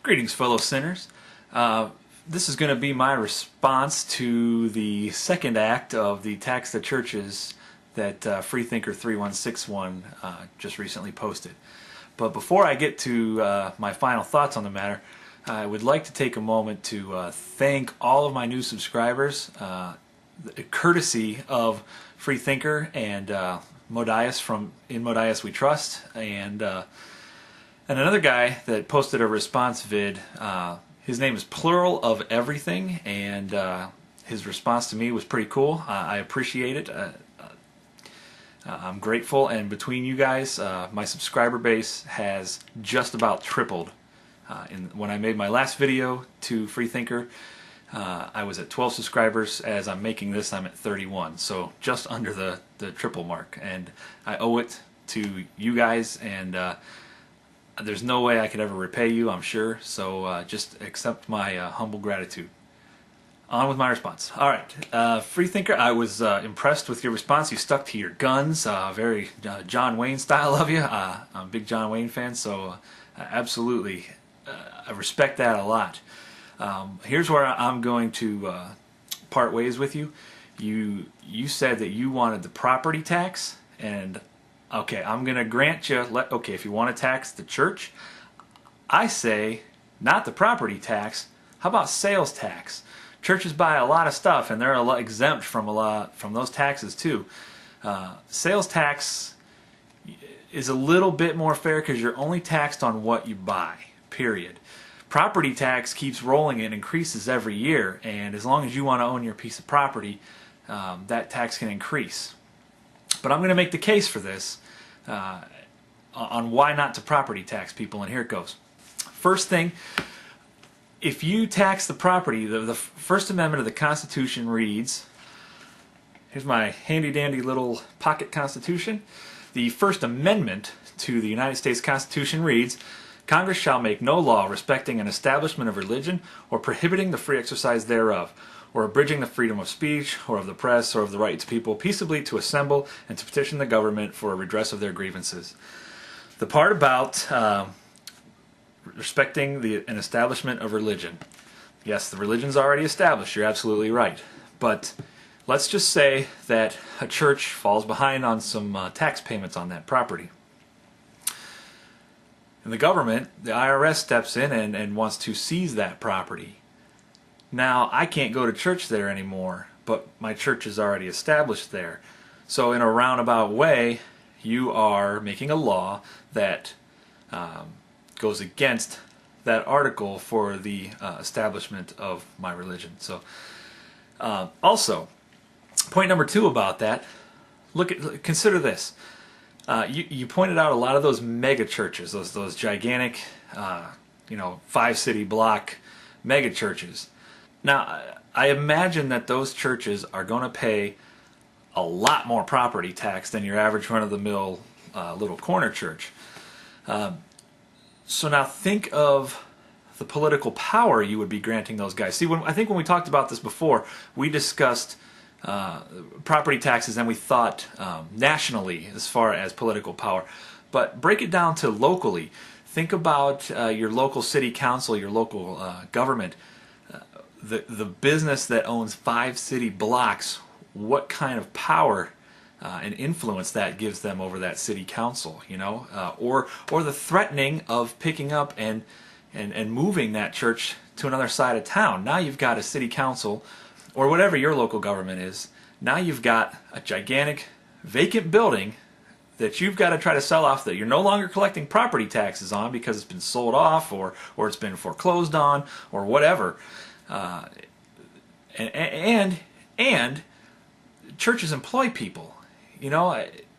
Greetings, fellow sinners. This is going to be my response to the second act of the Tax the Churches that Freethinker3161 just recently posted. But before I get to my final thoughts on the matter, I would like to take a moment to thank all of my new subscribers, courtesy of Freethinker and Modias from In Modias We Trust, and another guy that posted a response vid. His name is PluralOfEverything, and his response to me was pretty cool. I appreciate it. I'm grateful, and between you guys, my subscriber base has just about tripled. When I made my last video to Freethinker, I was at 12 subscribers. As I'm making this, I'm at 31, so just under the triple mark, and I owe it to you guys, and there's no way I could ever repay you, I'm sure, so just accept my humble gratitude. On with my response. Alright, Freethinker, I was impressed with your response. You stuck to your guns, very John Wayne style of you. I'm a big John Wayne fan, so absolutely, I respect that a lot. Here's where I'm going to part ways with you. You said that you wanted the property tax, and okay, I'm going to grant you, okay, if you want to tax the church, I say not the property tax. How about sales tax? Churches buy a lot of stuff, and they're exempt from those taxes too. Sales tax is a little bit more fair because you're only taxed on what you buy, period. Property tax keeps rolling and increases every year, and as long as you want to own your piece of property, that tax can increase. But I'm going to make the case for this on why not to property tax people, and here it goes. First thing, if you tax the property, the First Amendment of the Constitution reads, here's my handy-dandy little pocket Constitution. The First Amendment to the United States Constitution reads, Congress shall make no law respecting an establishment of religion or prohibiting the free exercise thereof, or abridging the freedom of speech, or of the press, or of the right to people peaceably to assemble and to petition the government for a redress of their grievances. The part about respecting an establishment of religion. Yes, the religion's already established, you're absolutely right. But let's just say that a church falls behind on some tax payments on that property. And the government, the IRS, steps in and wants to seize that property. Now, I can't go to church there anymore, but my church is already established there. So in a roundabout way, you are making a law that goes against that article for the establishment of my religion. So, also, point number 2 about that, consider this. You pointed out a lot of those mega churches, those gigantic, 5-city block mega churches. Now, I imagine that those churches are going to pay a lot more property tax than your average run-of-the-mill little corner church. So now think of the political power you would be granting those guys. See, I think when we talked about this before, we discussed property taxes and we thought nationally as far as political power. But break it down to locally. Think about your local city council, your local government. The business that owns 5 city blocks, what kind of power and influence that gives them over that city council, or the threatening of picking up and moving that church to another side of town. Now you've got a city council, or whatever your local government is, now you've got a gigantic vacant building that you've got to try to sell off, that you're no longer collecting property taxes on because it's been sold off or it's been foreclosed on or whatever. And churches employ people.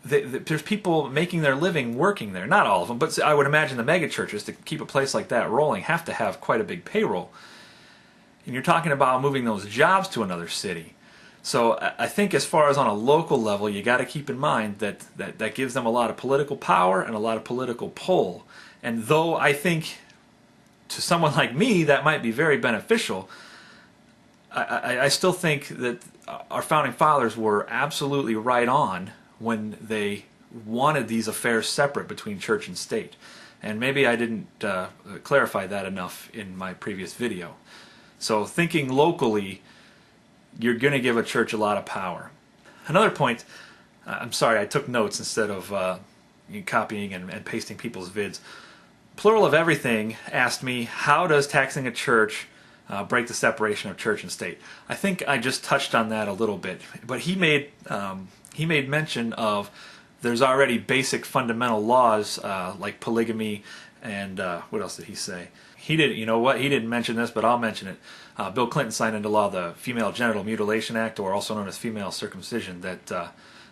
There's people making their living working there. Not all of them, but I would imagine the mega churches, to keep a place like that rolling, have to have quite a big payroll. And you're talking about moving those jobs to another city. So I think as far as on a local level, you got to keep in mind that gives them a lot of political power and a lot of political pull. And though I think to someone like me that might be very beneficial, I still think that our founding fathers were absolutely right on when they wanted these affairs separate between church and state. and maybe I didn't clarify that enough in my previous video. So thinking locally, you're going to give a church a lot of power. Another point, I'm sorry, I took notes instead of copying and pasting people's vids. PluralOfEverything asked me, how does taxing a church break the separation of church and state? I think I just touched on that a little bit, but he made mention of there's already basic fundamental laws like polygamy and what else did he say? He didn't. You know what? He didn't mention this, but I'll mention it. Bill Clinton signed into law the Female Genital Mutilation Act, or also known as female circumcision. That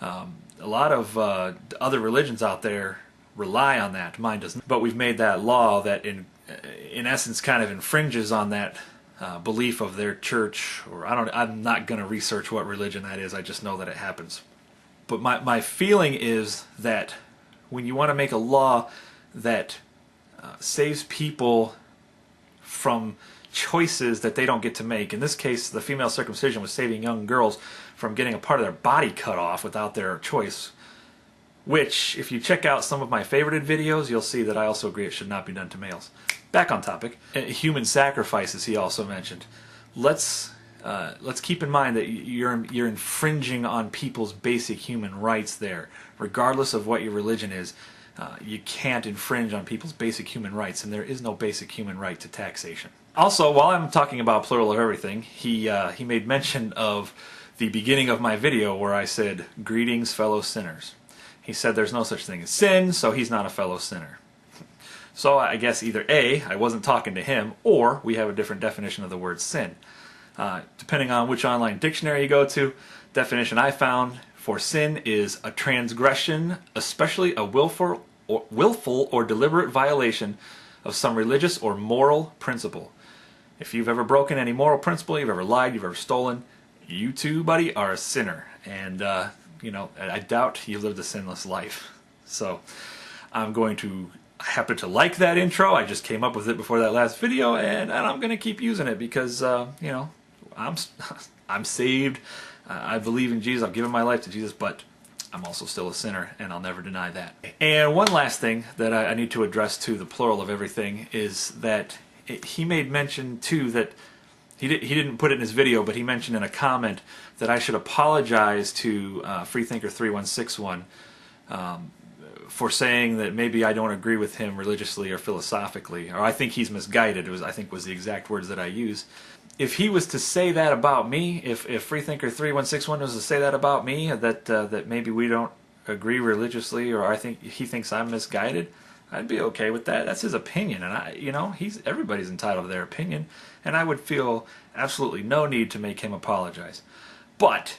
a lot of other religions out there rely on that. Mine doesn't. But we've made that law that in essence kind of infringes on that belief of their church, or I'm not going to research what religion that is. I just know that it happens. But my feeling is that when you want to make a law that saves people from choices that they don't get to make, in this case the female circumcision was saving young girls from getting a part of their body cut off without their choice, which, if you check out some of my favorited videos, you'll see that I also agree it should not be done to males. Back on topic, human sacrifices he also mentioned. Let's keep in mind that you're infringing on people's basic human rights there. Regardless of what your religion is, you can't infringe on people's basic human rights, and there is no basic human right to taxation. Also, while I'm talking about PluralOfEverything, he made mention of the beginning of my video where I said, "Greetings, fellow sinners." He said there's no such thing as sin, so he's not a fellow sinner. So I guess either A, I wasn't talking to him, or we have a different definition of the word sin. Depending on which online dictionary you go to, definition I found for sin is a transgression, especially a willful or deliberate violation of some religious or moral principle. If you've ever broken any moral principle, you've ever lied, you've ever stolen, you too, buddy, are a sinner. And you know, I doubt you lived a sinless life. So I'm going to happen to like that intro. I just came up with it before that last video, and I'm going to keep using it because you know, I'm saved. I believe in Jesus. I've given my life to Jesus, but I'm also still a sinner, and I'll never deny that. And one last thing that I need to address to the PluralOfEverything is that he made mention too that he didn't put it in his video, but he mentioned in a comment that I should apologize to Freethinker3161 for saying that maybe I don't agree with him religiously or philosophically, or I think he's misguided. I think was the exact words that I used. If he was to say that about me, if Freethinker3161 was to say that about me, that maybe we don't agree religiously, or he thinks I'm misguided, I'd be okay with that. That's his opinion, and everybody's entitled to their opinion, and I would feel absolutely no need to make him apologize. But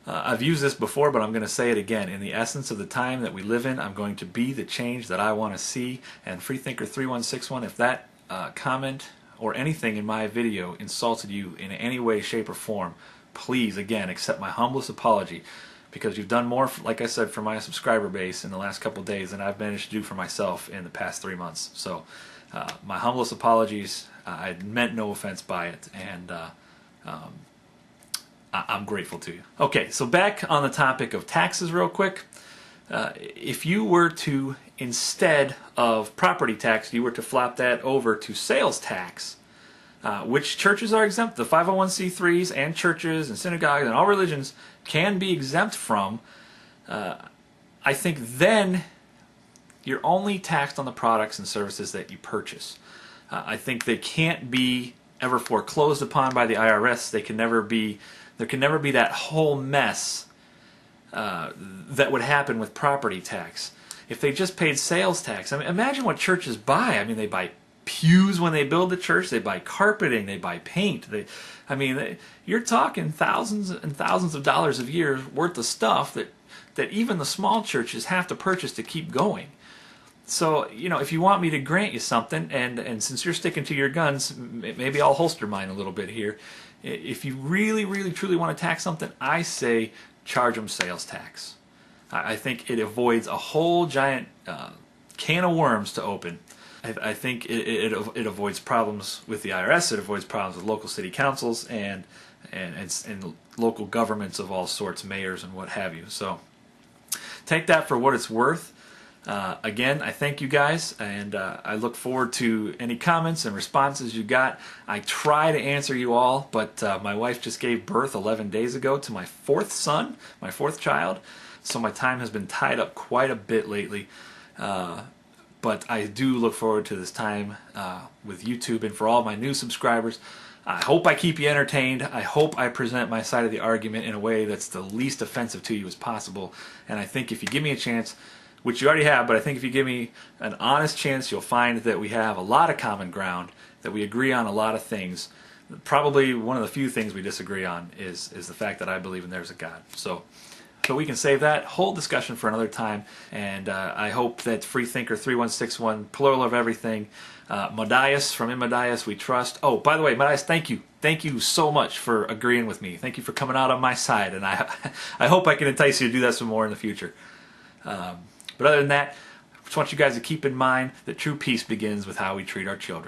I've used this before, but I'm going to say it again. In the essence of the time that we live in, I'm going to be the change that I want to see. And Freethinker3161, if that comment or anything in my video insulted you in any way, shape, or form, please, again, accept my humblest apology, because you've done more, like I said, for my subscriber base in the last couple days than I've managed to do for myself in the past 3 months. So my humblest apologies. I meant no offense by it, and I'm grateful to you. Okay, so back on the topic of taxes real quick. If you were to, instead of property tax, you were to flop that over to sales tax, which churches are exempt. The 501c3s and churches and synagogues and all religions can be exempt from. I think then you're only taxed on the products and services that you purchase. I think they can't be ever foreclosed upon by the IRS. There can never be that whole mess that would happen with property tax. If they just paid sales tax, I mean, imagine what churches buy. I mean, they buy pews when they build the church, they buy carpeting, they buy paint. You're talking thousands and thousands of dollars a year worth of stuff that even the small churches have to purchase to keep going. So, if you want me to grant you something, and since you're sticking to your guns, maybe I'll holster mine a little bit here. If you really, really, truly want to tax something, I say charge them sales tax. I think it avoids a whole giant can of worms to open. I think it avoids problems with the IRS. It avoids problems with local city councils and local governments of all sorts, mayors and what have you. So take that for what it's worth. Again, I thank you guys, and I look forward to any comments and responses you got. I try to answer you all, but my wife just gave birth 11 days ago to my fourth son, my fourth child, so my time has been tied up quite a bit lately. But I do look forward to this time with YouTube, and for all my new subscribers, I hope I keep you entertained. I hope I present my side of the argument in a way that's the least offensive to you as possible. And I think if you give me a chance, which you already have, but I think if you give me an honest chance, you'll find that we have a lot of common ground, that we agree on a lot of things. Probably one of the few things we disagree on is the fact that I believe in there's a God. So we can save that whole discussion for another time, and I hope that Freethinker3161, Plural of Everything, Modias from In Modias We Trust. Oh, by the way, Modias, thank you. Thank you so much for agreeing with me. Thank you for coming out on my side, and I hope I can entice you to do that some more in the future. But other than that, I just want you guys to keep in mind that true peace begins with how we treat our children.